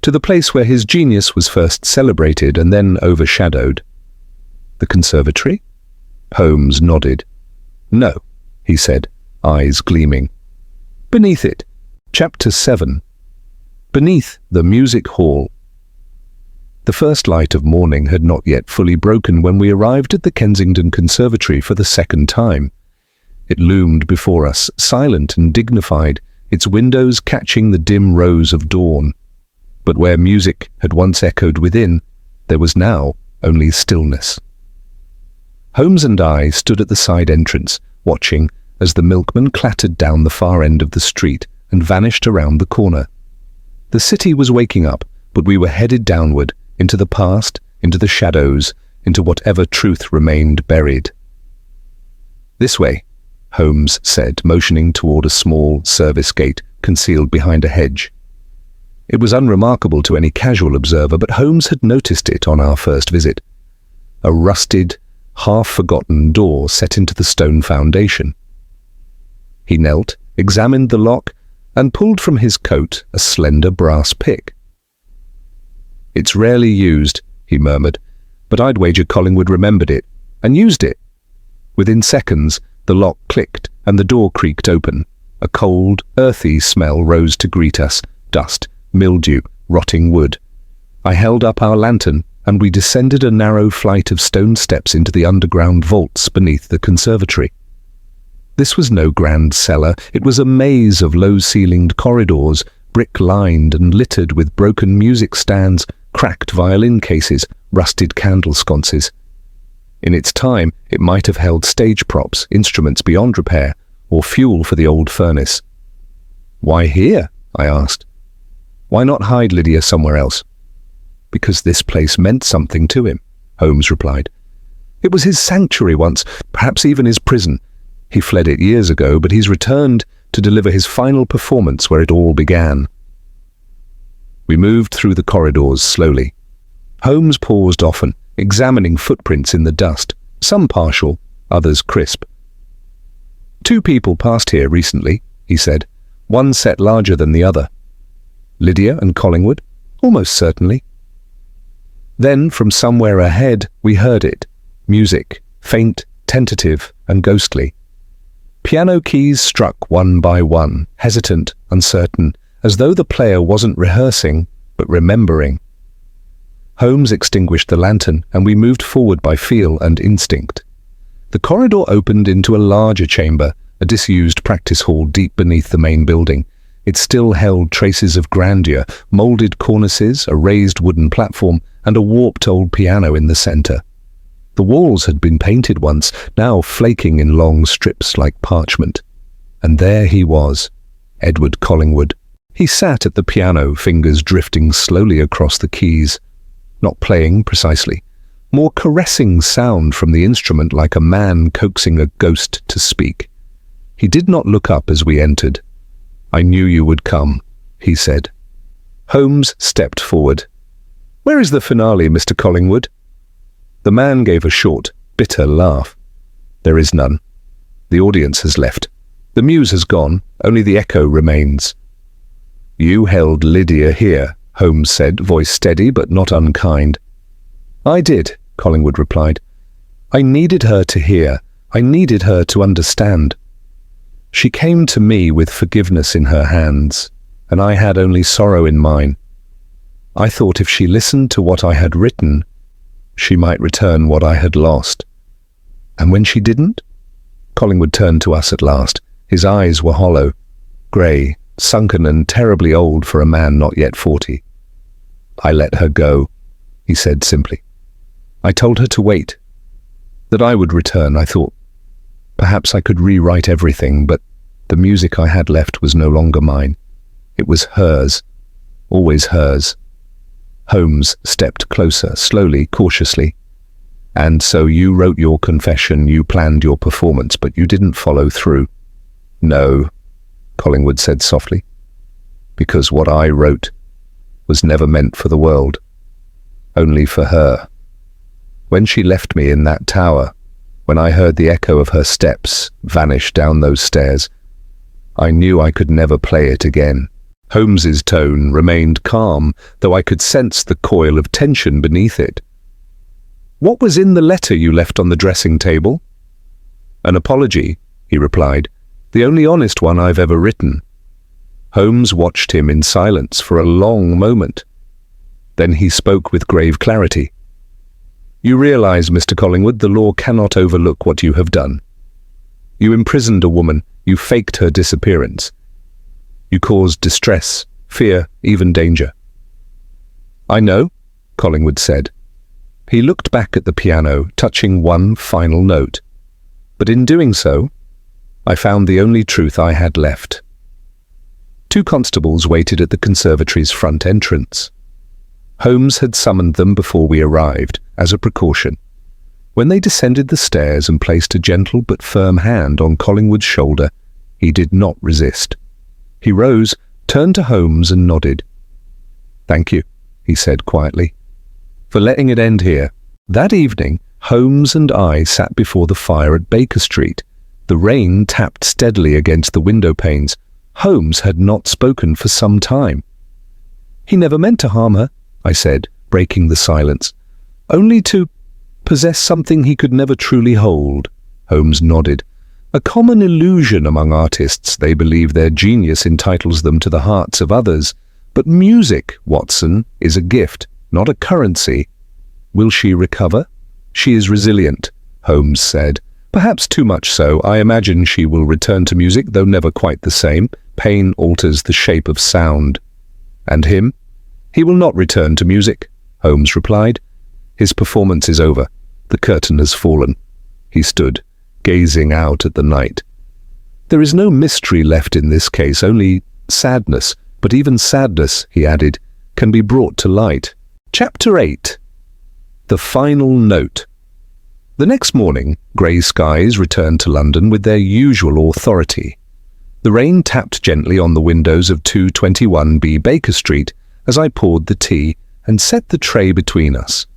Speaker 1: To the place where his genius was first celebrated and then overshadowed." "The conservatory?" Holmes nodded. "No," he said, eyes gleaming. "Beneath it. Chapter 7. Beneath the music hall." The first light of morning had not yet fully broken when we arrived at the Kensington Conservatory for the second time. It loomed before us, silent and dignified, its windows catching the dim rose of dawn. But where music had once echoed within, there was now only stillness. Holmes and I stood at the side entrance, watching as the milkman clattered down the far end of the street and vanished around the corner. The city was waking up, but we were headed downward, into the past, into the shadows, into whatever truth remained buried. "This way," Holmes said, motioning toward a small service gate concealed behind a hedge. It was unremarkable to any casual observer, but Holmes had noticed it on our first visit. A rusted, half-forgotten door set into the stone foundation. He knelt, examined the lock, and pulled from his coat a slender brass pick. "It's rarely used," he murmured, "but I'd wager Collingwood remembered it, and used it." Within seconds, the lock clicked and the door creaked open. A cold, earthy smell rose to greet us, dust, mildew, rotting wood. I held up our lantern, and we descended a narrow flight of stone steps into the underground vaults beneath the conservatory. This was no grand cellar. It was a maze of low-ceilinged corridors, brick-lined and littered with broken music stands, cracked violin cases, rusted candle sconces. In its time, it might have held stage props, instruments beyond repair, or fuel for the old furnace. "Why here?" I asked. "Why not hide Lydia somewhere else?" "Because this place meant something to him," Holmes replied. "It was his sanctuary once, perhaps even his prison. He fled it years ago, but he's returned to deliver his final performance where it all began." We moved through the corridors slowly. Holmes paused often, examining footprints in the dust, some partial, others crisp. "Two people passed here recently," he said, "one set larger than the other." "Lydia and Collingwood?" "Almost certainly." Then, from somewhere ahead, we heard it. Music, faint, tentative, and ghostly. Piano keys struck one by one, hesitant, uncertain, as though the player wasn't rehearsing, but remembering. Holmes extinguished the lantern, and we moved forward by feel and instinct. The corridor opened into a larger chamber, a disused practice hall deep beneath the main building. It still held traces of grandeur, molded cornices, a raised wooden platform, and a warped old piano in the center. The walls had been painted once, now flaking in long strips like parchment. And there he was, Edward Collingwood. He sat at the piano, fingers drifting slowly across the keys. Not playing precisely. More caressing sound from the instrument, like a man coaxing a ghost to speak. He did not look up as we entered. "I knew you would come," he said. Holmes stepped forward. "Where is the finale, Mr. Collingwood?" The man gave a short, bitter laugh. "There is none. The audience has left. The muse has gone, only the echo remains." "You held Lydia here," Holmes said, voice steady but not unkind. "I did," Collingwood replied. "I needed her to hear. I needed her to understand. She came to me with forgiveness in her hands, and I had only sorrow in mine. I thought if she listened to what I had written, she might return what I had lost. And when she didn't?" Collingwood turned to us at last. His eyes were hollow, grey, sunken and terribly old for a man not yet 40. "I let her go," he said simply. "I told her to wait, that I would return. I thought perhaps I could rewrite everything, but the music I had left was no longer mine. It was hers, always hers." Holmes stepped closer, slowly, cautiously. "And so you wrote your confession, you planned your performance, but you didn't follow through." "No," Collingwood said softly, "because what I wrote was never meant for the world, only for her. When she left me in that tower, when I heard the echo of her steps vanish down those stairs, I knew I could never play it again." Holmes's tone remained calm, though I could sense the coil of tension beneath it. "What was in the letter you left on the dressing table?" "An apology," he replied, "the only honest one I've ever written." Holmes watched him in silence for a long moment. Then he spoke with grave clarity. "You realize, Mr. Collingwood, the law cannot overlook what you have done. You imprisoned a woman, you faked her disappearance. You caused distress, fear, even danger." "I know," Collingwood said. He looked back at the piano, touching one final note. "But in doing so, I found the only truth I had left." Two constables waited at the conservatory's front entrance. Holmes had summoned them before we arrived, as a precaution. When they descended the stairs and placed a gentle but firm hand on Collingwood's shoulder, he did not resist. He rose, turned to Holmes and nodded. "Thank you," he said quietly, "for letting it end here." That evening, Holmes and I sat before the fire at Baker Street. The rain tapped steadily against the window panes. Holmes had not spoken for some time. "He never meant to harm her," I said, breaking the silence. "Only to possess something he could never truly hold." Holmes nodded. "A common illusion among artists. They believe their genius entitles them to the hearts of others. But music, Watson, is a gift, not a currency. Will she recover?" "She is resilient," Holmes said. "Perhaps too much so. I imagine she will return to music, though never quite the same. Pain alters the shape of sound." "And him?" "He will not return to music," Holmes replied. "His performance is over. The curtain has fallen." He stood, gazing out at the night. There is no mystery left in this case, only sadness. But even sadness, he added, can be brought to light. Chapter 8. The Final Note. The next morning, grey skies returned to London with their usual authority. The rain tapped gently on the windows of 221B Baker Street as I poured the tea and set the tray between us.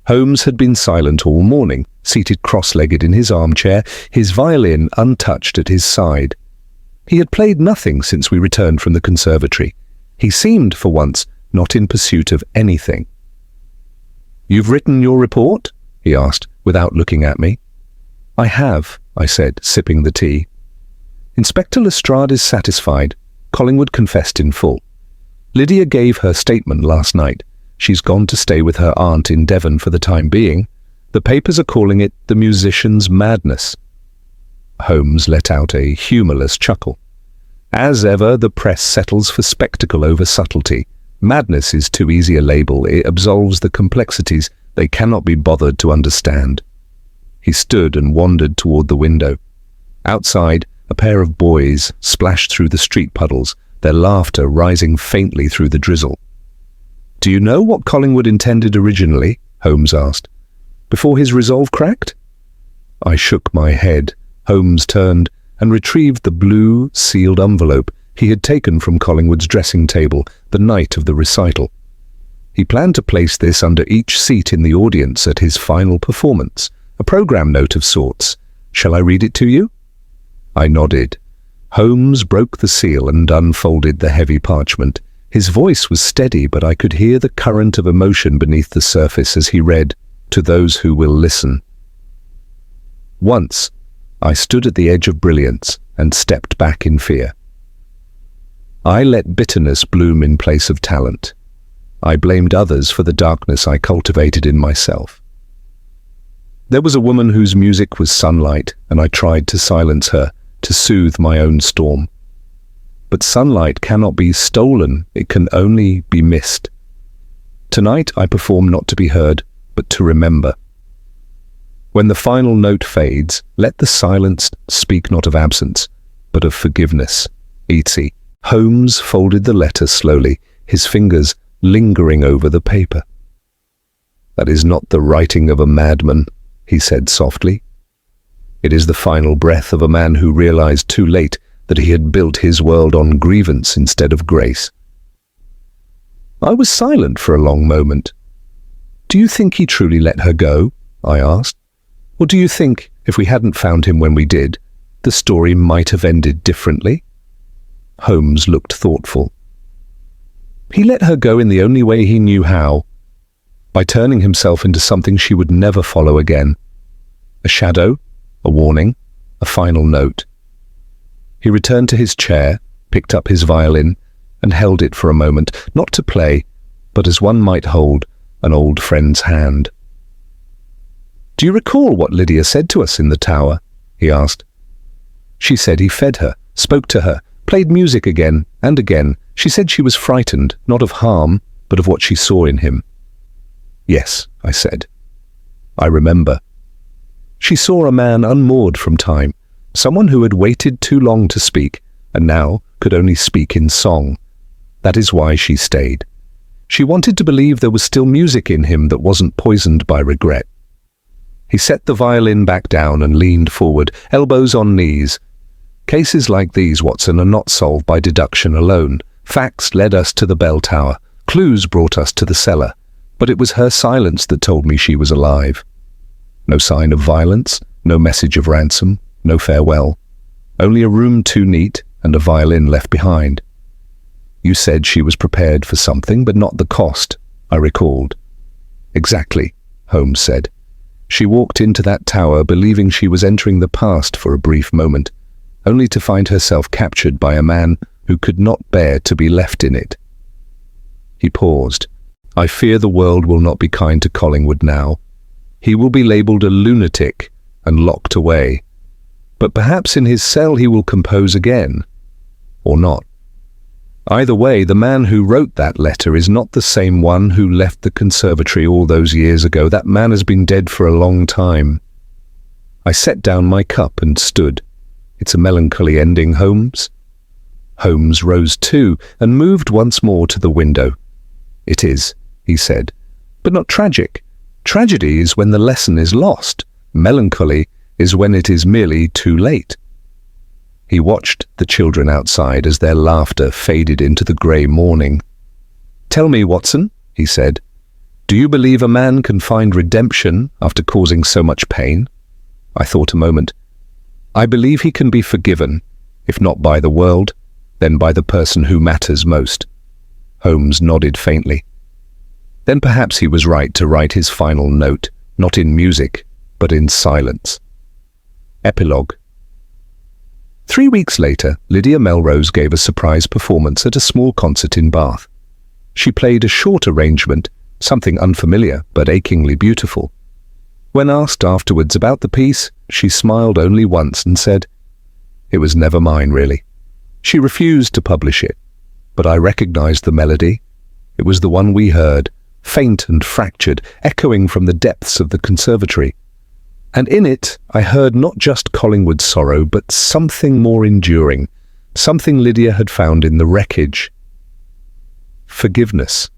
Speaker 1: Holmes had been silent all morning, seated cross-legged in his armchair, his violin untouched at his side. He had played nothing since we returned from the conservatory. He seemed, for once, not in pursuit of anything. "You've written your report?" he asked, without looking at me. "I have," I said, sipping the tea. "Inspector Lestrade is satisfied," Collingwood confessed in full. "Lydia gave her statement last night. She's gone to stay with her aunt in Devon for the time being. The papers are calling it the musician's madness." Holmes let out a humourless chuckle. "As ever, the press settles for spectacle over subtlety. Madness is too easy a label. It absolves the complexities they cannot be bothered to understand." He stood and wandered toward the window. Outside, a pair of boys splashed through the street puddles, their laughter rising faintly through the drizzle. "Do you know what Collingwood intended originally?" Holmes asked. "Before his resolve cracked?" I shook my head. Holmes turned and retrieved the blue, sealed envelope he had taken from Collingwood's dressing table the night of the recital. He planned to place this under each seat in the audience at his final performance, a program note of sorts. "Shall I read it to you?" I nodded. Holmes broke the seal and unfolded the heavy parchment. His voice was steady, but I could hear the current of emotion beneath the surface as he read, "To those who will listen. Once, I stood at the edge of brilliance and stepped back in fear. I let bitterness bloom in place of talent. I blamed others for the darkness I cultivated in myself. There was a woman whose music was sunlight, and I tried to silence her, to soothe my own storm. But sunlight cannot be stolen, it can only be missed. Tonight I perform not to be heard, but to remember. When the final note fades, let the silence speak not of absence, but of forgiveness. E.T. Holmes folded the letter slowly, his fingers lingering over the paper. "That is not the writing of a madman," he said softly. "It is the final breath of a man who realized too late that he had built his world on grievance instead of grace." I was silent for a long moment. "Do you think he truly let her go?" I asked. "Or do you think, if we hadn't found him when we did, the story might have ended differently?" Holmes looked thoughtful. "He let her go in the only way he knew how, by turning himself into something she would never follow again. A shadow, a warning, a final note." He returned to his chair, picked up his violin, and held it for a moment, not to play, but as one might hold an old friend's hand. "Do you recall what Lydia said to us in the tower?" he asked. "She said he fed her, spoke to her, played music again and again. She said she was frightened, not of harm, but of what she saw in him." "Yes," I said. "I remember. She saw a man unmoored from time, someone who had waited too long to speak, and now could only speak in song. That is why she stayed. She wanted to believe there was still music in him that wasn't poisoned by regret." He set the violin back down and leaned forward, elbows on knees. "Cases like these, Watson, are not solved by deduction alone. Facts led us to the bell tower. Clues brought us to the cellar. But it was her silence that told me she was alive. No sign of violence, no message of ransom, no farewell. Only a room too neat and a violin left behind. You said she was prepared for something, but not the cost," I recalled. "Exactly," Holmes said. "She walked into that tower believing she was entering the past for a brief moment, only to find herself captured by a man who could not bear to be left in it." He paused. "I fear the world will not be kind to Collingwood now. He will be labelled a lunatic and locked away. But perhaps in his cell he will compose again. Or not. Either way, the man who wrote that letter is not the same one who left the conservatory all those years ago. That man has been dead for a long time." I set down my cup and stood. It's a melancholy ending, Holmes." Holmes rose too and moved once more to the window. "It is," he said, "but not tragic. Tragedy is when the lesson is lost. Melancholy is when it is merely too late." He watched the children outside as their laughter faded into the grey morning. "Tell me, Watson," he said, "do you believe a man can find redemption after causing so much pain?" I thought a moment. "I believe he can be forgiven, if not by the world, then by the person who matters most." Holmes nodded faintly. Then perhaps he was right to write his final note, not in music, but in silence. Epilogue. 3 weeks later, Lydia Melrose gave a surprise performance at a small concert in Bath. She played a short arrangement, something unfamiliar but achingly beautiful. When asked afterwards about the piece, she smiled only once and said, "It was never mine, really." She refused to publish it, but I recognized the melody. It was the one we heard, faint and fractured, echoing from the depths of the conservatory. And in it, I heard not just Collingwood's sorrow, but something more enduring, something Lydia had found in the wreckage. Forgiveness.